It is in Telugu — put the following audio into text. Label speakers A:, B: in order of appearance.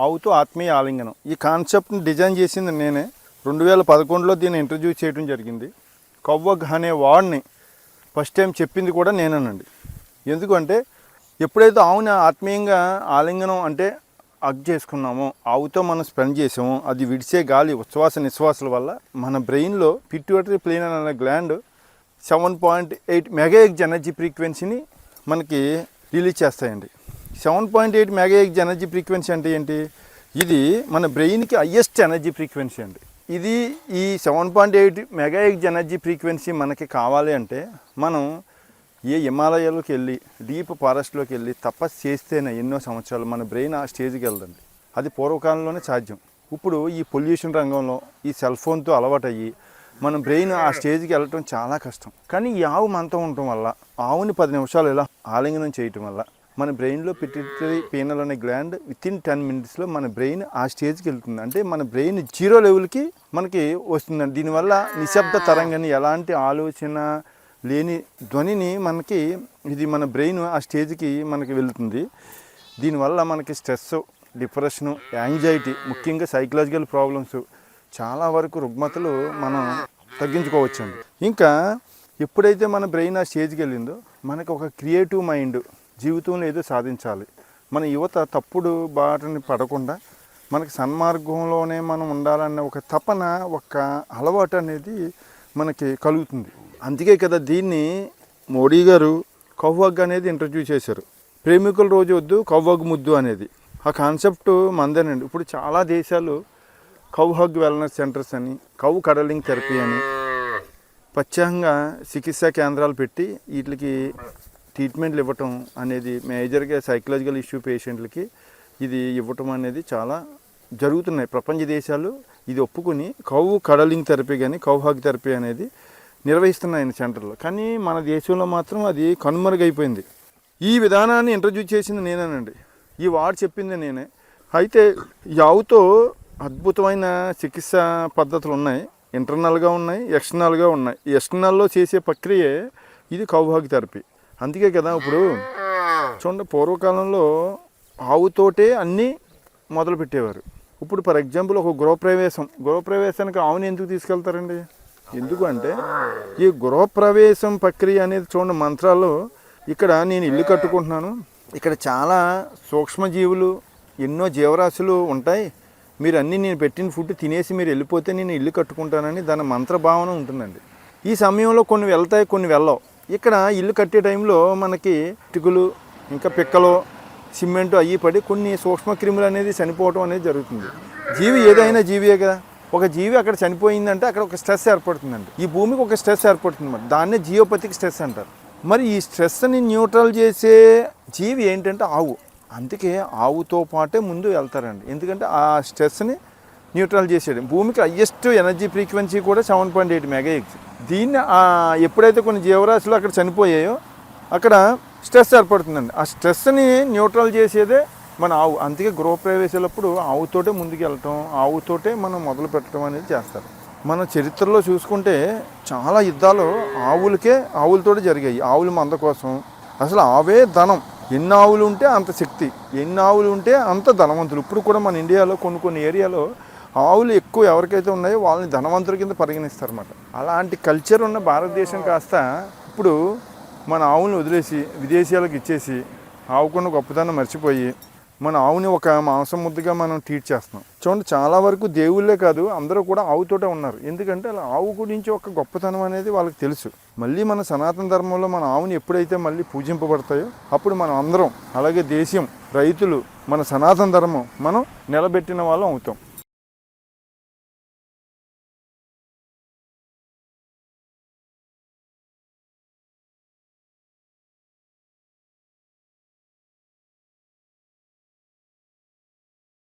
A: ఆవుతో ఆత్మీయ ఆలింగనం. ఈ కాన్సెప్ట్ని డిజైన్ చేసింది నేనే. 2011లో దీన్ని ఇంట్రడ్యూస్ చేయడం జరిగింది. కవ్వగ్ అనే వాడిని ఫస్ట్ టైం చెప్పింది కూడా నేనేనండి. ఎందుకంటే ఎప్పుడైతే ఆవుని ఆత్మీయంగా ఆలింగనం అంటే హగ్ చేసుకున్నామో, ఆవుతో మనం స్పెండ్ చేసామో, అది విడిచే గాలి ఉచ్ఛ్వాస నిశ్వాసాల వల్ల మన బ్రెయిన్లో పిట్యూటరీ ప్లేన్ అనే గ్లాండ్ 7.8 మెగాహెర్ట్జ్ ఎనర్జీ ఫ్రీక్వెన్సీని మనకి రిలీజ్ చేస్తాయండి. 7.8 మెగాహెర్ట్జ్ ఎనర్జీ ఫ్రీక్వెన్సీ అంటే ఏంటి? ఇది మన బ్రెయిన్కి హయ్యెస్ట్ ఎనర్జీ ఫ్రీక్వెన్సీ అండి. ఇది ఈ 7.8 మెగాహెర్ట్జ్ ఎనర్జీ ఫ్రీక్వెన్సీ మనకి కావాలి అంటే మనం ఏ హిమాలయాల్లోకి వెళ్ళి డీప్ ఫారెస్ట్లోకి వెళ్ళి తపస్సు చేస్తేనే ఎన్నో సంవత్సరాలు మన బ్రెయిన్ ఆ స్టేజ్కి వెళ్దండి. అది పూర్వకాలంలోనే సాధ్యం. ఇప్పుడు ఈ పొల్యూషన్ రంగంలో ఈ సెల్ ఫోన్తో అలవాటయ్యి మన బ్రెయిన్ ఆ స్టేజ్కి వెళ్ళటం చాలా కష్టం. కానీ ఈ ఆవు మనతో ఉండటం వల్ల, ఆవుని 10 నిమిషాలు ఇలా ఆలింగనం చేయటం వల్ల మన బ్రెయిన్లో పిట్యూటరీ పీనల్ అనే గ్లాండ్ వితిన్ 10 మినిట్స్లో మన బ్రెయిన్ ఆ స్టేజ్కి వెళ్తుంది. అంటే మన బ్రెయిన్ 0 లెవెల్కి మనకి వస్తుందండి. దీనివల్ల నిశ్శబ్ద తరంగాన్ని, ఎలాంటి ఆలోచన లేని ధ్వనిని మనకి ఇది మన బ్రెయిన్ ఆ స్టేజ్కి మనకి వెళుతుంది. దీనివల్ల మనకి స్ట్రెస్, డిప్రెషను, యాంగ్జైటీ, ముఖ్యంగా సైకలాజికల్ ప్రాబ్లమ్స్, చాలా వరకు రుగ్మతలు మనం తగ్గించుకోవచ్చండి. ఇంకా ఎప్పుడైతే మన బ్రెయిన్ ఆ స్టేజ్కి వెళ్ళిందో మనకు ఒక క్రియేటివ్ మైండ్, జీవితంలో ఏదో సాధించాలి, మన యువత తప్పుడు బాటని పడకుండా మనకి సన్మార్గంలోనే మనం ఉండాలన్న ఒక తపన, ఒక అలవాటు అనేది మనకి కలుగుతుంది. అందుకే కదా దీన్ని మోడీ గారు కవ్వగ్ అనేది ఇంట్రడ్యూస్ చేశారు. ప్రేమికుల రోజు వద్దు కవ్వగ్ ముద్దు అనేది. ఆ కాన్సెప్ట్ మందేనండి. ఇప్పుడు చాలా దేశాలు కవ్వగ్ వెల్నెస్ సెంటర్స్ అని, కవ్ కడలింగ్ థెరపీ అని ప్రత్యేకంగా చికిత్సా కేంద్రాలు పెట్టి వీటికి ట్రీట్మెంట్లు ఇవ్వటం అనేది, మేజర్గా సైకలాజికల్ ఇష్యూ పేషెంట్లకి ఇది ఇవ్వటం అనేది చాలా జరుగుతున్నాయి. ప్రపంచ దేశాలు ఇది ఒప్పుకొని కవ్ కడలింగ్ థెరపీ కానీ కవ్ హగ్ థెరపీ అనేది నిర్వహిస్తున్నాయి సెంటర్లో. కానీ మన దేశంలో మాత్రం అది కనుమరుగైపోయింది. ఈ విధానాన్ని ఇంట్రడ్యూస్ చేసింది నేనేనండి. ఈ వాడు చెప్పింది నేనే. అయితే ఈ ఆవుతో అద్భుతమైన చికిత్స పద్ధతులు ఉన్నాయి. ఇంటర్నల్గా ఉన్నాయి, ఎక్స్టర్నల్గా ఉన్నాయి. ఈ ఎక్స్టర్నల్లో చేసే ప్రక్రియే ఇది కవ్ హగ్ థెరపీ. అందుకే కదా ఇప్పుడు చూడండి, పూర్వకాలంలో ఆవుతోటే అన్నీ మొదలు పెట్టేవారు. ఇప్పుడు ఫర్ ఎగ్జాంపుల్ ఒక గృహప్రవేశానికి ఆవుని ఎందుకు తీసుకెళ్తారండి? ఎందుకు అంటే ఈ గృహప్రవేశం ప్రక్రియ అనేది చూడండి, మంత్రాలు ఇక్కడ నేను ఇల్లు కట్టుకుంటున్నాను, ఇక్కడ చాలా సూక్ష్మజీవులు, ఎన్నో జీవరాశులు ఉంటాయి, మీరు అన్నీ నేను పెట్టిన ఫుడ్ తినేసి మీరు వెళ్ళిపోతే నేను ఇల్లు కట్టుకుంటానని దాని మంత్రభావన ఉంటుందండి. ఈ సమయంలో కొన్ని వెళ్తాయి, కొన్ని వెళ్ళవు. ఇక్కడ ఇల్లు కట్టే టైంలో మనకి ఇటుకలు, ఇంకా పిక్కలు, సిమెంటు అయ్యి పడి కొన్ని సూక్ష్మక్రిములు అనేది చనిపోవడం అనేది జరుగుతుంది. జీవి ఏదైనా జీవియే కదా. ఒక జీవి అక్కడ చనిపోయిందంటే అక్కడ ఒక స్ట్రెస్ ఏర్పడుతుందండి. ఈ భూమికి ఒక స్ట్రెస్ ఏర్పడుతుంది అన్నమాట. దాన్నే జియోపతిక్ స్ట్రెస్ అంటారు. మరి ఈ స్ట్రెస్ని న్యూట్రల్ చేసే జీవి ఏంటంటే ఆవు. అందుకే ఆవుతో పాటే ముందు వెళ్తారండి. ఎందుకంటే ఆ స్ట్రెస్ని న్యూట్రల్ చేసేయడం. భూమికి హయ్యెస్ట్ ఎనర్జీ ఫ్రీక్వెన్సీ కూడా 7.8 మెగాహెర్ట్జ్. దీన్ని ఎప్పుడైతే కొన్ని జీవరాశులు అక్కడ చనిపోయాయో అక్కడ స్ట్రెస్ ఏర్పడుతుందండి. ఆ స్ట్రెస్ని న్యూట్రల్ చేసేదే మన ఆవు. అందుకే గృహప్రవేశాలప్పుడు ఆవుతోటే ముందుకు వెళ్ళటం, ఆవుతోటే మనం మొదలు పెట్టడం అనేది చేస్తారు. మన చరిత్రలో చూసుకుంటే చాలా యుద్ధాలు ఆవులతోటే జరిగాయి. ఆవుల మంద కోసం. అసలు ఆవే ధనం. ఎన్ని ఆవులు ఉంటే అంత శక్తి, ఎన్ని ఆవులు ఉంటే అంత ధనవంతులు. ఇప్పుడు కూడా మన ఇండియాలో కొన్ని ఏరియాలో ఆవులు ఎక్కువ ఎవరికైతే ఉన్నాయో వాళ్ళని ధనవంతుల కింద పరిగణిస్తారన్నమాట. అలాంటి కల్చర్ ఉన్న భారతదేశం కాస్త ఇప్పుడు మన ఆవులను వదిలేసి విదేశాలకు ఇచ్చేసి ఆవుకున్న గొప్పతనం మర్చిపోయి మన ఆవుని ఒక మాంసం ముద్దగా మనం ట్రీట్ చేస్తున్నాం. చూడండి, చాలా వరకు దేవుళ్ళే కాదు అందరూ కూడా ఆవుతోటే ఉన్నారు. ఎందుకంటే అలా ఆవు గురించి ఒక గొప్పతనం అనేది వాళ్ళకి తెలుసు. మళ్ళీ మన సనాతన ధర్మంలో మన ఆవుని ఎప్పుడైతే మళ్ళీ పూజింపబడతాయో అప్పుడు మనం అందరం, అలాగే దేశం, రైతులు, మన సనాతన ధర్మం మనం నిలబెట్టిన వాళ్ళం అవుతాం.